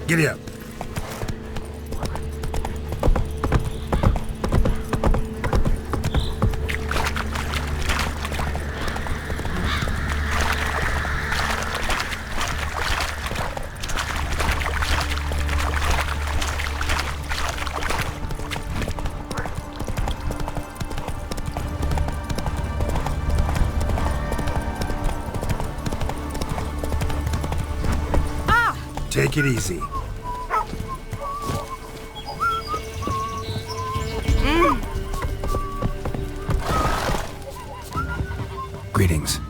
Giddy up. Take it easy. Greetings.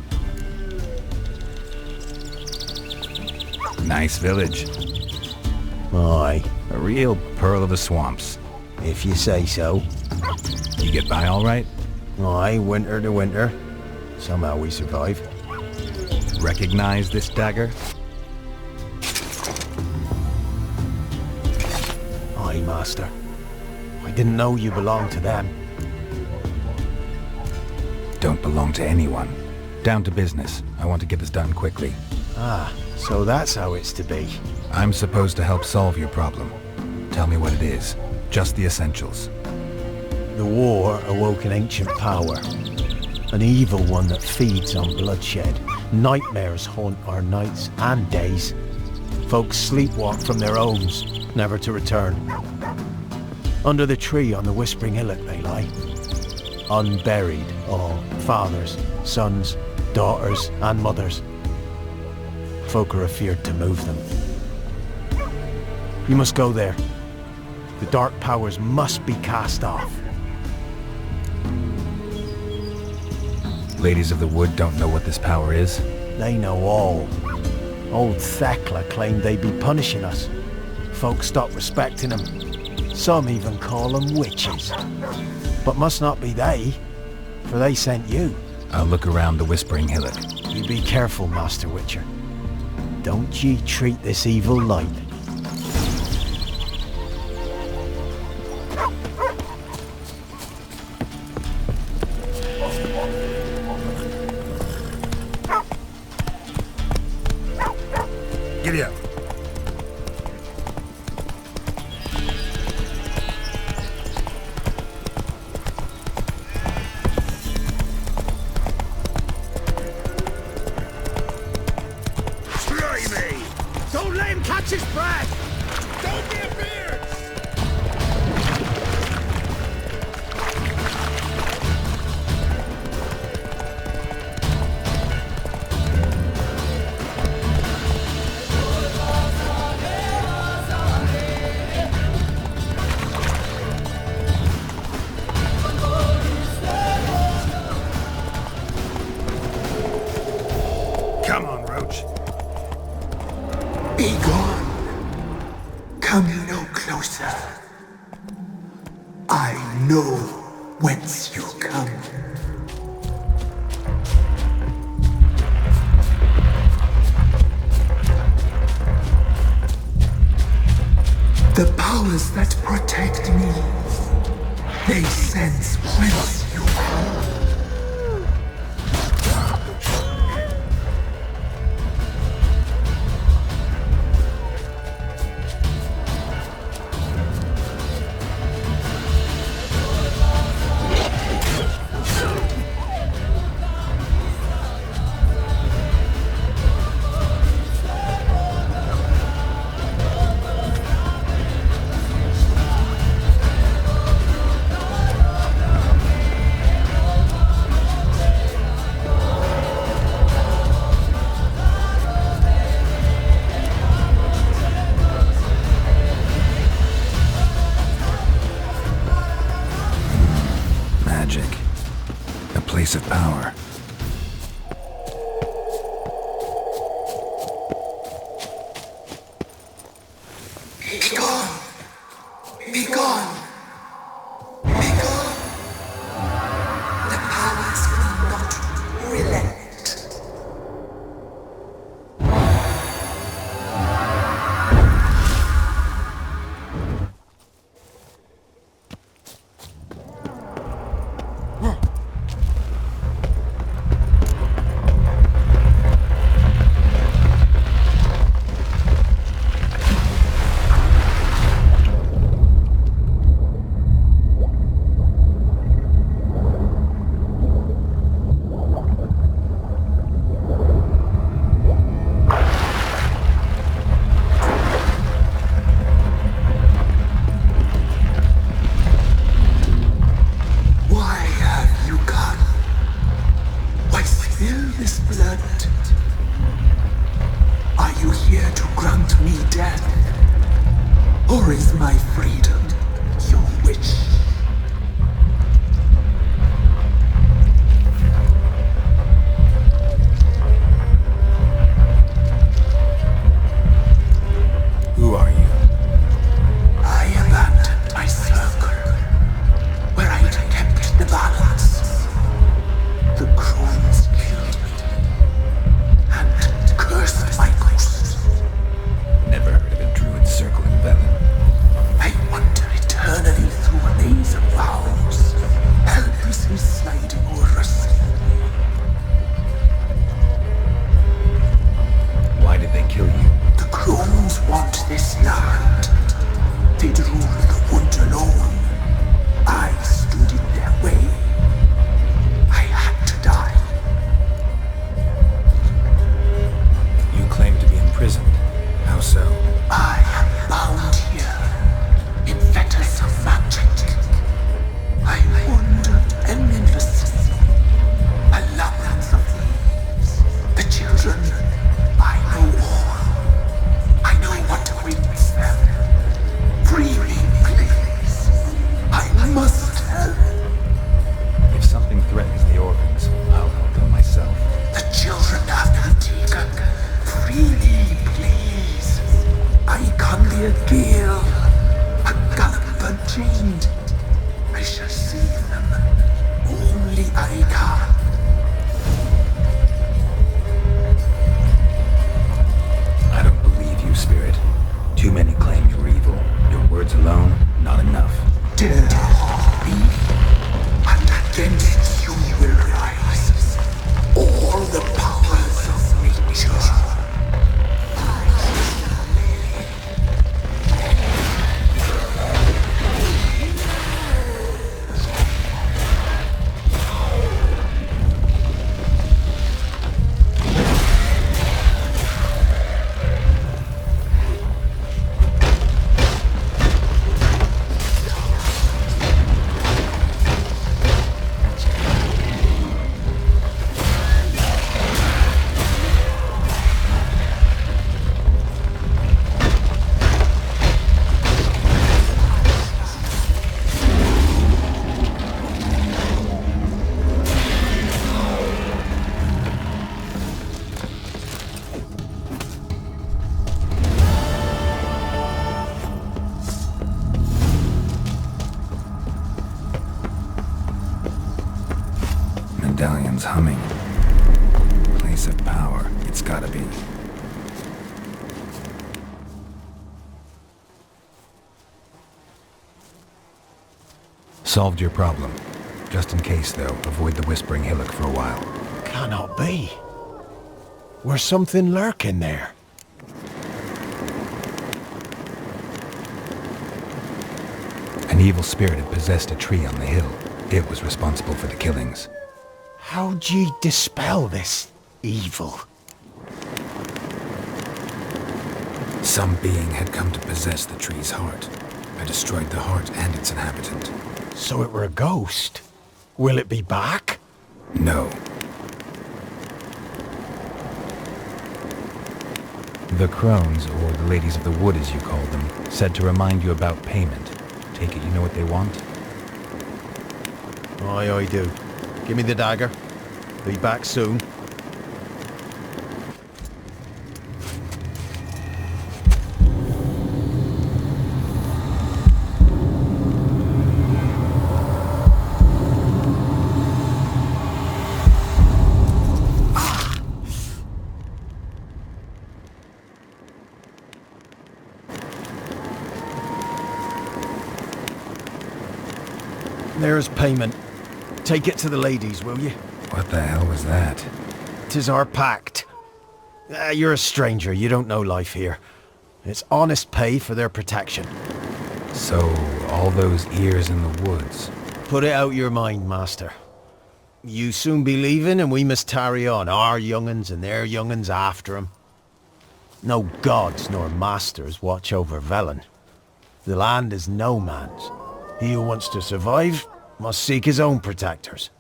Nice village. Aye, A real pearl of the swamps. if you say so. You get by all right? Aye, winter to winter. Somehow we survive. Recognize this dagger? Aye, master. I didn't know you belonged to them. Don't belong to anyone. Down to business. I want to get this done quickly. Ah, so that's how it's to be. I'm supposed to help solve your problem. Tell me what it is. Just the essentials. The war awoke an ancient power. An evil one that feeds on bloodshed. Nightmares haunt our nights and days. Folks sleepwalk from their homes, never to return. Under the tree on the Whispering Hillock they lie. Unburied, all fathers, sons, daughters and mothers. Folk are afeard to move them. You must go there. The dark powers must be cast off. Ladies of the Wood don't know what this power is. They know all. Old Thekla claimed they'd be punishing us. Folk stopped respecting them. Some even call them witches. But must not be they, for they sent you. I'll look around the Whispering Hillock. You be careful, Master Witcher. Don't ye treat this evil lightly. Giddy up. Blimey! Don't let him catch his breath! Don't be afeard! Come on, Roach. Be gone. Come no closer. I know whence you come. The powers that protect me, they sense whence you come. Magic. A place of power. Be gone. Be gone. Be gone. The powers will not relent. grant me death? Or is my freedom your wish? Who are you? I abandoned my circle, where I'd kept the balance. The crones killed me, and cursed my ghost. Never heard of a druid circle in Velen. I wander eternally through a maze of vows, helplessly sliding over a sea. Why did they kill you? The crones want this land. They'd rule the wood alone. I stood in their way. I had to die. You claim to be imprisoned. How so? I am bound here, in fetters of magic. I wandered endlessly, a labyrinth of leaves. The children, I know all. I know what awaits them. Free me, please. I must help. If something threatens the orphans, I'll help them myself. The children have been taken. Free me, please. I can be a gale, a gallop unchained. I shall save them. Only I can. I don't believe you, Spirit. Too many claim you're evil. Your words alone, not enough. Dare to harm me, and against you will rise all the powers of nature. Medallion's humming. Place of power. It's gotta be. Solved your problem. Just in case, though, avoid the Whispering Hillock for a while. Cannot be. Where's something lurking there? An evil spirit had possessed a tree on the hill. It was responsible for the killings. How'd ye dispel this evil? Some being had come to possess the tree's heart. I destroyed the heart and its inhabitant. So it were a ghost. Will it be back? No. The crones, or the ladies of the wood as you call them, said to remind you about payment. Take it you know what they want? Aye, I do. Give me the dagger. Be back soon. There's payment. Take it to the ladies, will you? What the hell was that? 'Tis our pact. You're a stranger, you don't know life here. It's honest pay for their protection. So, all those ears in the woods. Put it out your mind, master. You soon be leaving and we must tarry on, our young'uns and their young'uns after 'em. No gods nor masters watch over Velen. The land is no man's. He who wants to survive must seek his own protectors.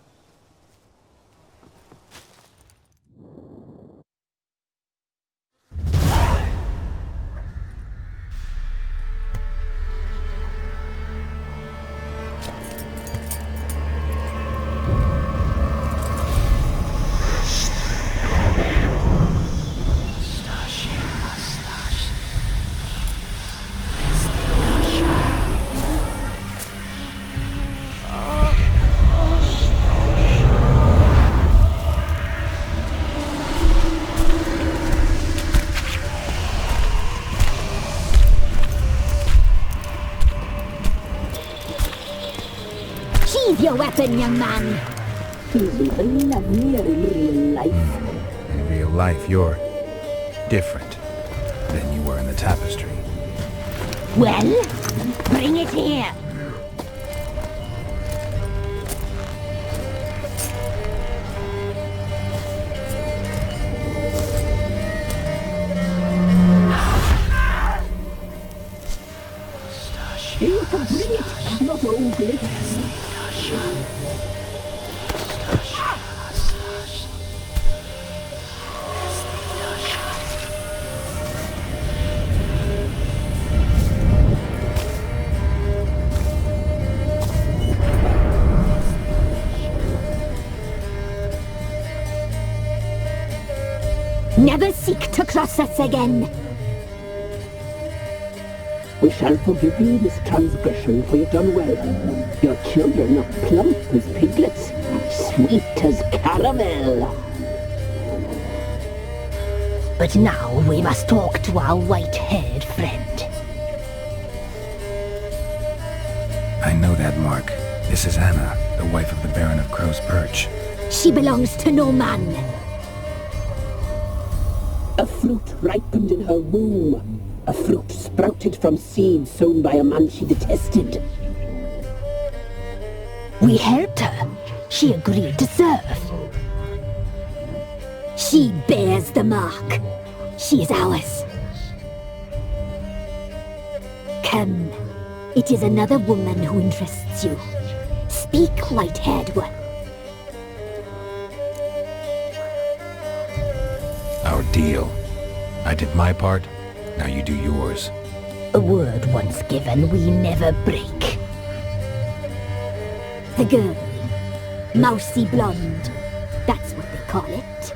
with your weapon, young man. He's even lovelier in real life. In real life, you're different than you were in the tapestry. Well, bring it here. You can bring it, not only. Never seek to cross us again. We shall forgive you this transgression, for you've done well. Your children are plump as piglets, sweet as caramel. But now we must talk to our white-haired friend. I know that, Mark. This is Anna, the wife of the Baron of Crow's Perch. She belongs to no man. A fruit ripened in her womb. A fruit sprouted from seeds sown by a man she detested. We helped her. She agreed to serve. She bears the mark. She is ours. Come. It is another woman who interests you. Speak, white-haired one. Our deal. I did my part, now you do yours. A word once given, we never break. The girl. Mousy blonde. That's what they call it.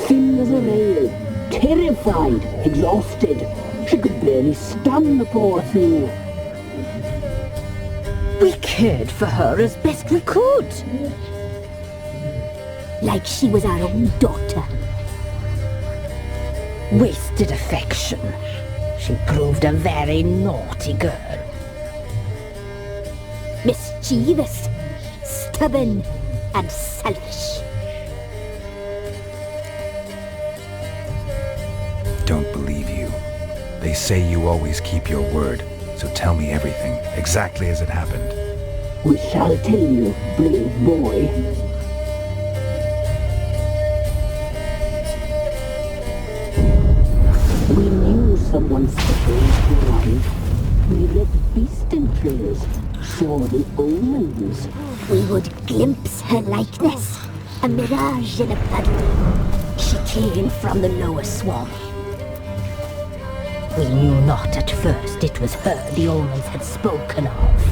Thin as a rail, terrified, exhausted. She could barely stand, the poor thing. We cared for her as best we could. Like she was our own daughter. Wasted affection. She proved a very naughty girl. Mischievous, stubborn, and selfish. Don't believe you. They say you always keep your word, so tell me everything, exactly as it happened. We shall tell you, brave boy. We knew someone special would arrive. We read beast entrails, saw the omens. We would glimpse her likeness, a mirage in a puddle. She came from the lower swarm. We knew not at first it was her the omens had spoken of.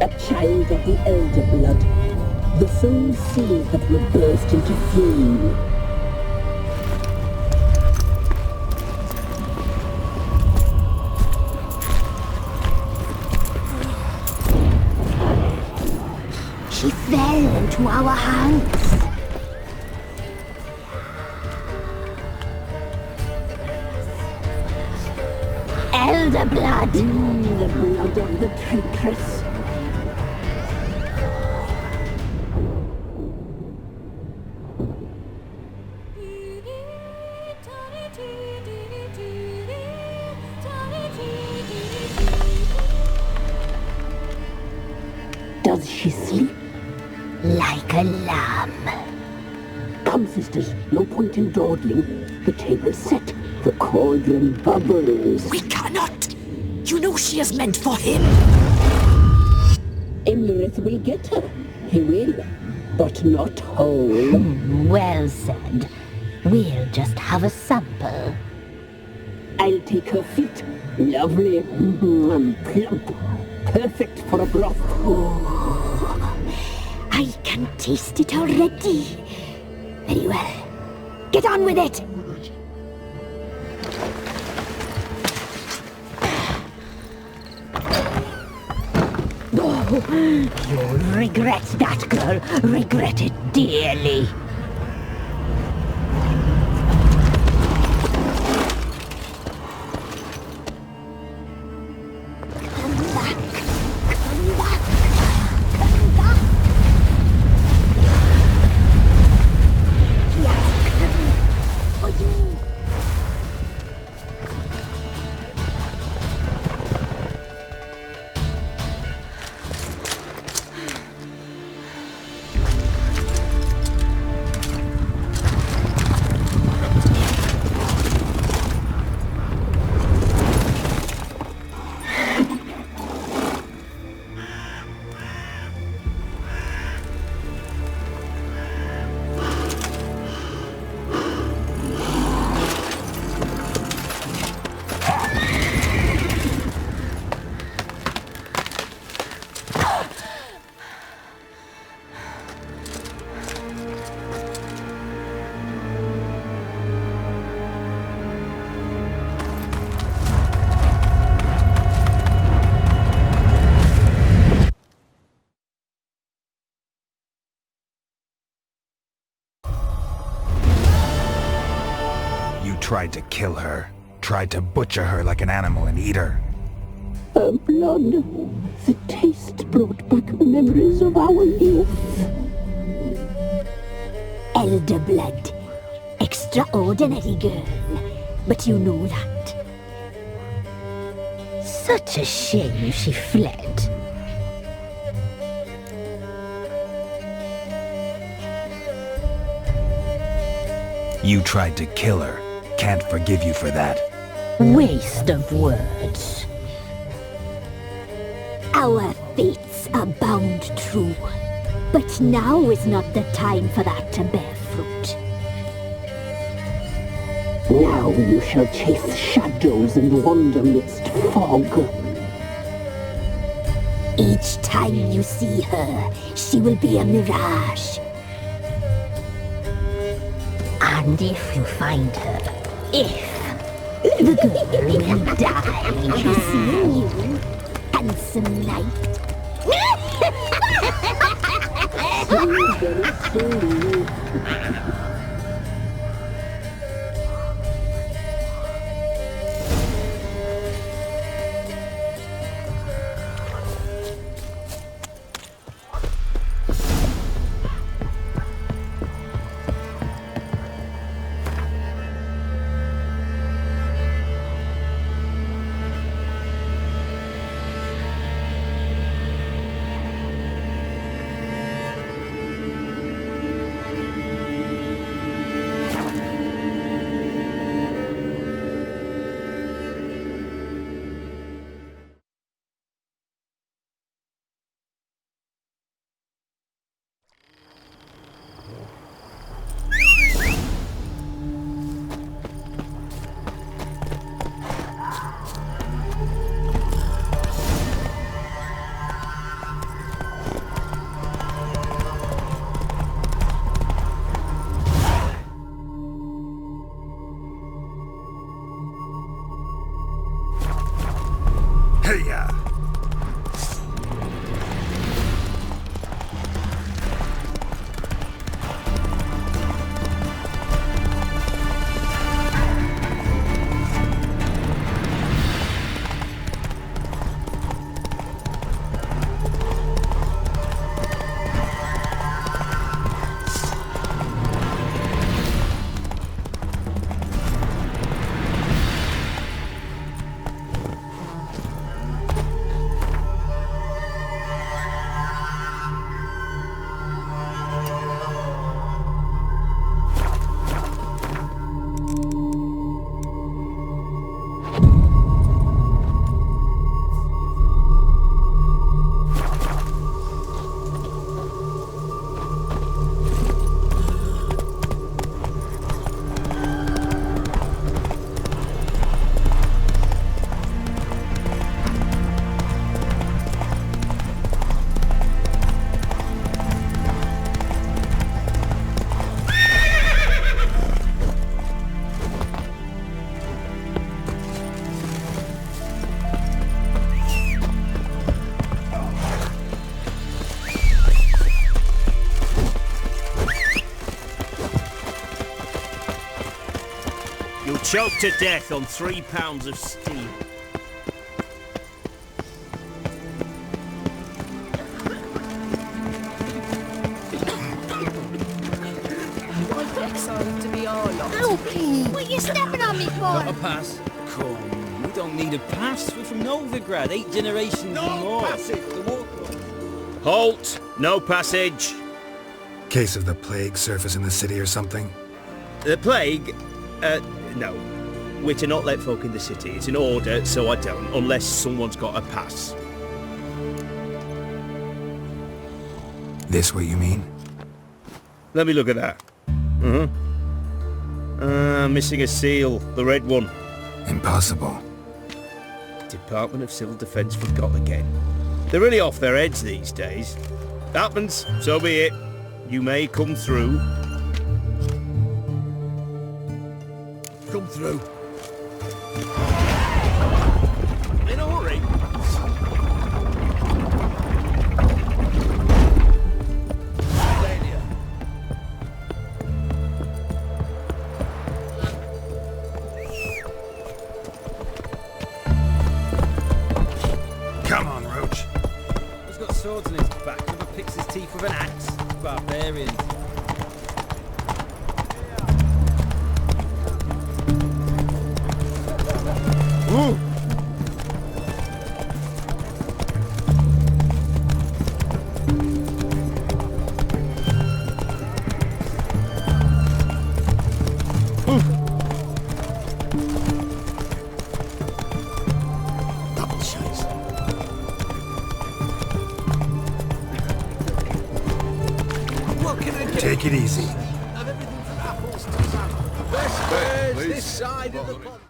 A child of the elder blood, the same seed that will burst into flame. She fell into our hands. Elder blood. The blood of the traitress. Does she sleep? Like a lamb. Come, sisters, no point in dawdling. The table's set. The cauldron bubbles. We cannot! You know she is meant for him! Imlerith will get her. He will. But not whole. Well said. We'll just have a sample. I'll take her feet. Lovely. And plump. Perfect for a broth. I can taste it already. Very well. Get on with it! You'll regret that, girl. Regret it dearly. Come back. tried to kill her. Tried to butcher her like an animal and eat her. Her blood. The taste brought back memories of our youth. Elder blood. Extraordinary girl. But you know that. Such a shame she fled. You tried to kill her. Can't forgive you for that. Waste of words. Our fates are bound true. But now is not the time for that to bear fruit. Now you shall chase shadows and wander midst fog. Each time you see her, she will be a mirage. And if you find her, the girl will die. Seeing you, handsome knight. Hey-ya! You'll choke to death on 3 pounds of steel. What are you stepping on me for? Got a pass? Come, we don't need a pass. We're from Novigrad, 8 generations and more. The war club. Halt! No passage! Case of the plague surface in the city or something? The plague? No. We're to not let folk in the city. It's an order, so I don't, unless someone's got a pass. This what you mean? Let me look at that. Missing a seal. The red one. Impossible. Department of Civil Defence forgot again. They're really off their heads these days. Happens, so be it. You may come through. Come through. In a hurry. Enough with an axe, barbarians. Double chase. Take it easy. This side of the pond.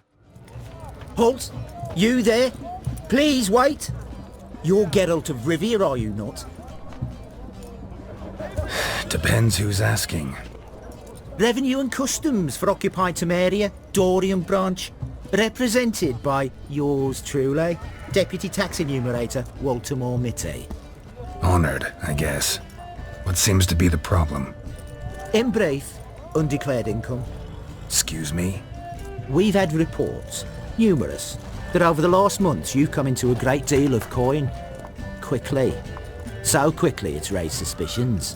Halt! You there? Please wait! You're Geralt of Rivia, are you not? Depends who's asking. Revenue and Customs for occupied Temeria, Dorian branch. Represented by yours truly, Deputy Tax Enumerator Walter Mormitte. Honored, I guess. What seems to be the problem? In brief, undeclared income. Excuse me? We've had reports, numerous, that over the last months you've come into a great deal of coin. Quickly. So quickly it's raised suspicions.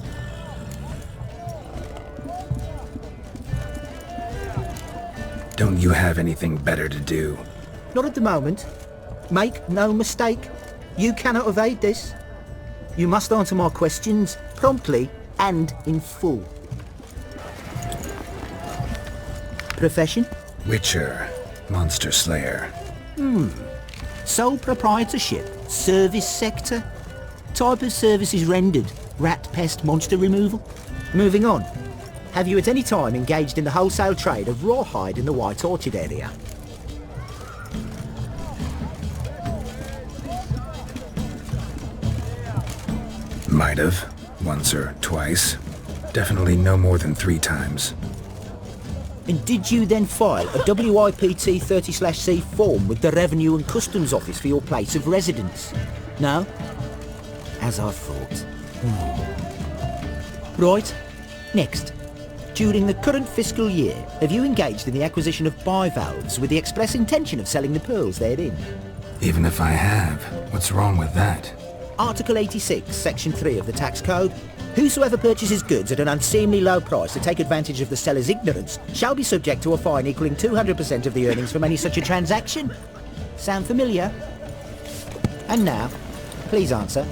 Don't you have anything better to do? Not at the moment. Make no mistake. You cannot evade this. You must answer my questions promptly and in full. Profession? Witcher. Monster Slayer. Sole proprietorship? Service sector? Type of services rendered? Rat pest monster removal? Moving on. Have you at any time engaged in the wholesale trade of rawhide in the White Orchard area? Might have. Once or twice. Definitely no more than 3 times. And did you then file a WIPT 30/C form with the Revenue and Customs Office for your place of residence? No? As I thought. Right. Next. During the current fiscal year, have you engaged in the acquisition of bivalves with the express intention of selling the pearls therein? Even if I have, what's wrong with that? Article 86, Section 3 of the Tax Code. Whosoever purchases goods at an unseemly low price to take advantage of the seller's ignorance shall be subject to a fine equaling 200% of the earnings from any such a transaction. Sound familiar? And now, please answer.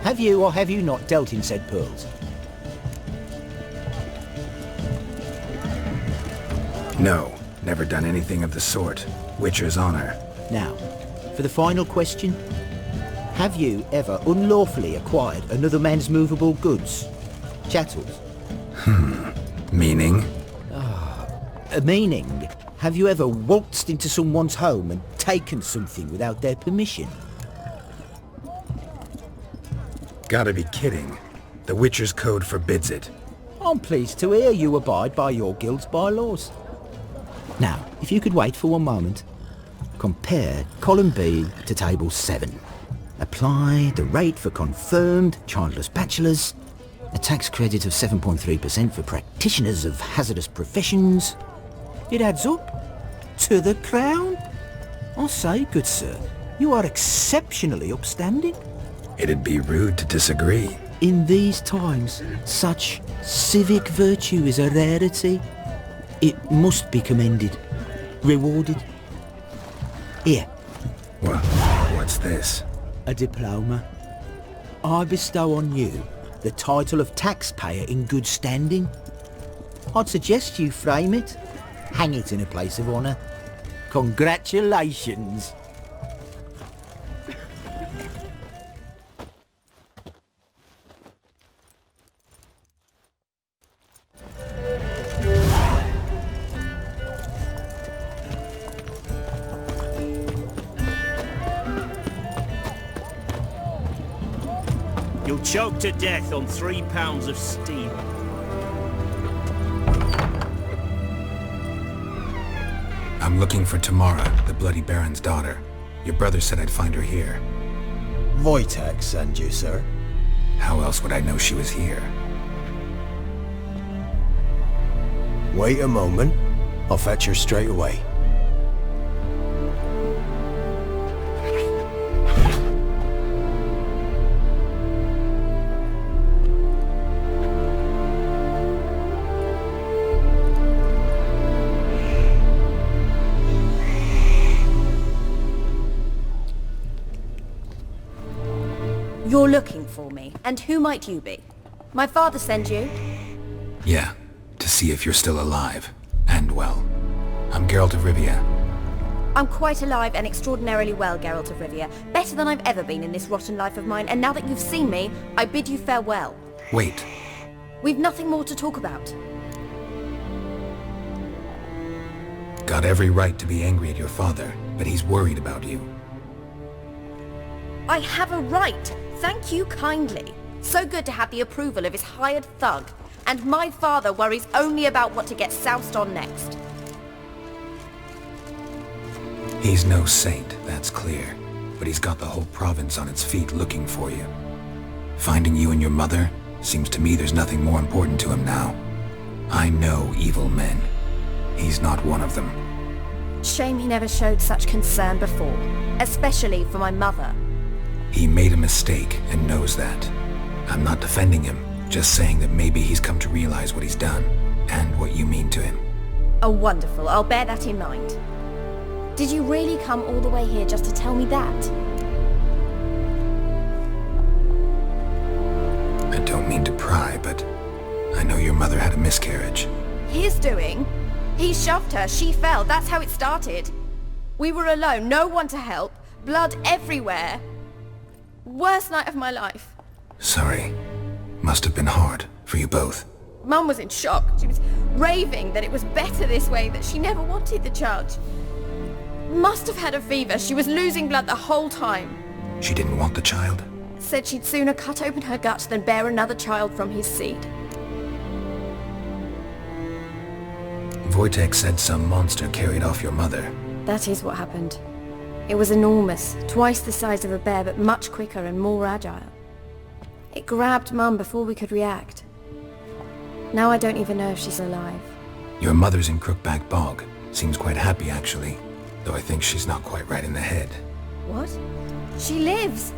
Have you or have you not dealt in said pearls? No, never done anything of the sort. Witcher's honor. Now, for the final question. Have you ever unlawfully acquired another man's movable goods? Chattels? Meaning? Meaning, have you ever waltzed into someone's home and taken something without their permission? Gotta be kidding. The Witcher's Code forbids it. I'm pleased to hear you abide by your guild's bylaws. Now, if you could wait for one moment. Compare column B to table 7. Apply the rate for confirmed childless bachelors, a tax credit of 7.3% for practitioners of hazardous professions. It adds up to the crown. I say, good sir, you are exceptionally upstanding. It'd be rude to disagree. In these times, such civic virtue is a rarity. It must be commended, rewarded. Here. What's this? A diploma. I bestow on you the title of taxpayer in good standing. I'd suggest you frame it, hang it in a place of honour. Congratulations. You'll choke to death on 3 pounds of steel. I'm looking for Tamara, the Bloody Baron's daughter. Your brother said I'd find her here. Wojtek send you, sir. How else would I know she was here? Wait a moment. I'll fetch her straight away. You're looking for me, and who might you be? My father sent you? Yeah, to see if you're still alive. And well. I'm Geralt of Rivia. I'm quite alive and extraordinarily well, Geralt of Rivia. Better than I've ever been in this rotten life of mine, and now that you've seen me, I bid you farewell. Wait. We've nothing more to talk about. Got every right to be angry at your father, but he's worried about you. I have a right. Thank you kindly. So good to have the approval of his hired thug. And my father worries only about what to get soused on next. He's no saint, that's clear. But he's got the whole province on its feet looking for you. Finding you and your mother? Seems to me there's nothing more important to him now. I know evil men. He's not one of them. Shame he never showed such concern before. Especially for my mother. He made a mistake and knows that. I'm not defending him, just saying that maybe he's come to realize what he's done, and what you mean to him. Oh, wonderful. I'll bear that in mind. Did you really come all the way here just to tell me that? I don't mean to pry, but I know your mother had a miscarriage. His doing? He shoved her, she fell, that's how it started. We were alone, no one to help, blood everywhere. Worst night of my life. Sorry. Must have been hard for you both. Mum was in shock. She was raving that it was better this way, that she never wanted the charge. Must have had a fever. She was losing blood the whole time. She didn't want the child? Said she'd sooner cut open her gut than bear another child from his seed. Wojtek said some monster carried off your mother. That is what happened. It was enormous, twice the size of a bear, but much quicker and more agile. It grabbed Mum before we could react. Now I don't even know if she's alive. Your mother's in Crookback Bog. Seems quite happy, actually. Though I think she's not quite right in the head. What? She lives!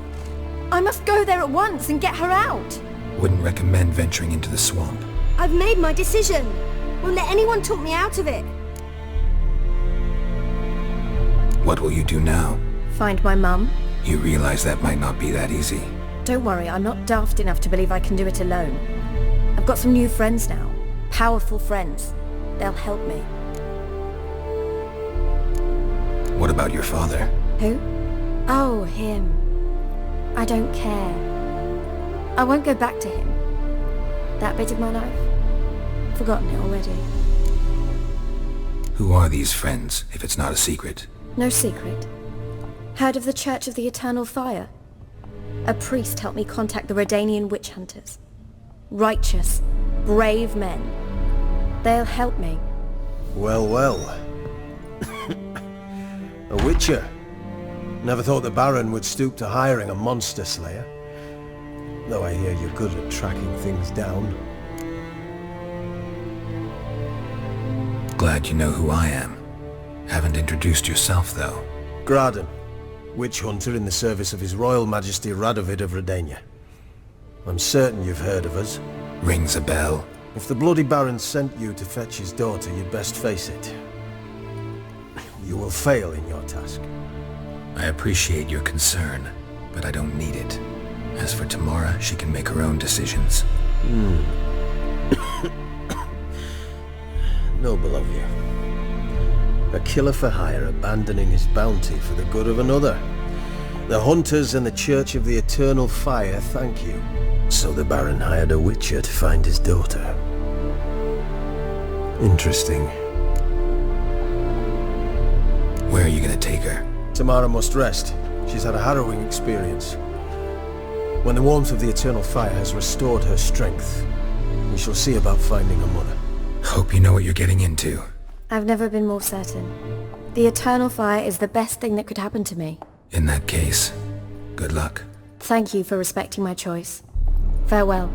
I must go there at once and get her out! Wouldn't recommend venturing into the swamp. I've made my decision. Won't let anyone talk me out of it. What will you do now? Find my mum. You realize that might not be that easy. Don't worry, I'm not daft enough to believe I can do it alone. I've got some new friends now. Powerful friends. They'll help me. What about your father? Who? Oh, him. I don't care. I won't go back to him. That bit of my life? Forgotten it already. Who are these friends, if it's not a secret? No secret. Heard of the Church of the Eternal Fire? A priest helped me contact the Redanian witch hunters. Righteous, brave men. They'll help me. Well, well. A witcher. Never thought the Baron would stoop to hiring a monster slayer. Though I hear you're good at tracking things down. Glad you know who I am. Haven't introduced yourself, though. Graden, witch hunter in the service of His Royal Majesty Radovid of Redania. I'm certain you've heard of us. Rings a bell. If the Bloody Baron sent you to fetch his daughter, you'd best face it. You will fail in your task. I appreciate your concern, but I don't need it. As for Tamara, she can make her own decisions. Noble of you. A killer for hire abandoning his bounty for the good of another. The hunters and the Church of the Eternal Fire thank you. So the Baron hired a witcher to find his daughter. Interesting. Where are you gonna take her? Tamara must rest. She's had a harrowing experience. When the warmth of the Eternal Fire has restored her strength, we shall see about finding her mother. Hope you know what you're getting into. I've never been more certain. The Eternal Fire is the best thing that could happen to me. In that case, good luck. Thank you for respecting my choice. Farewell.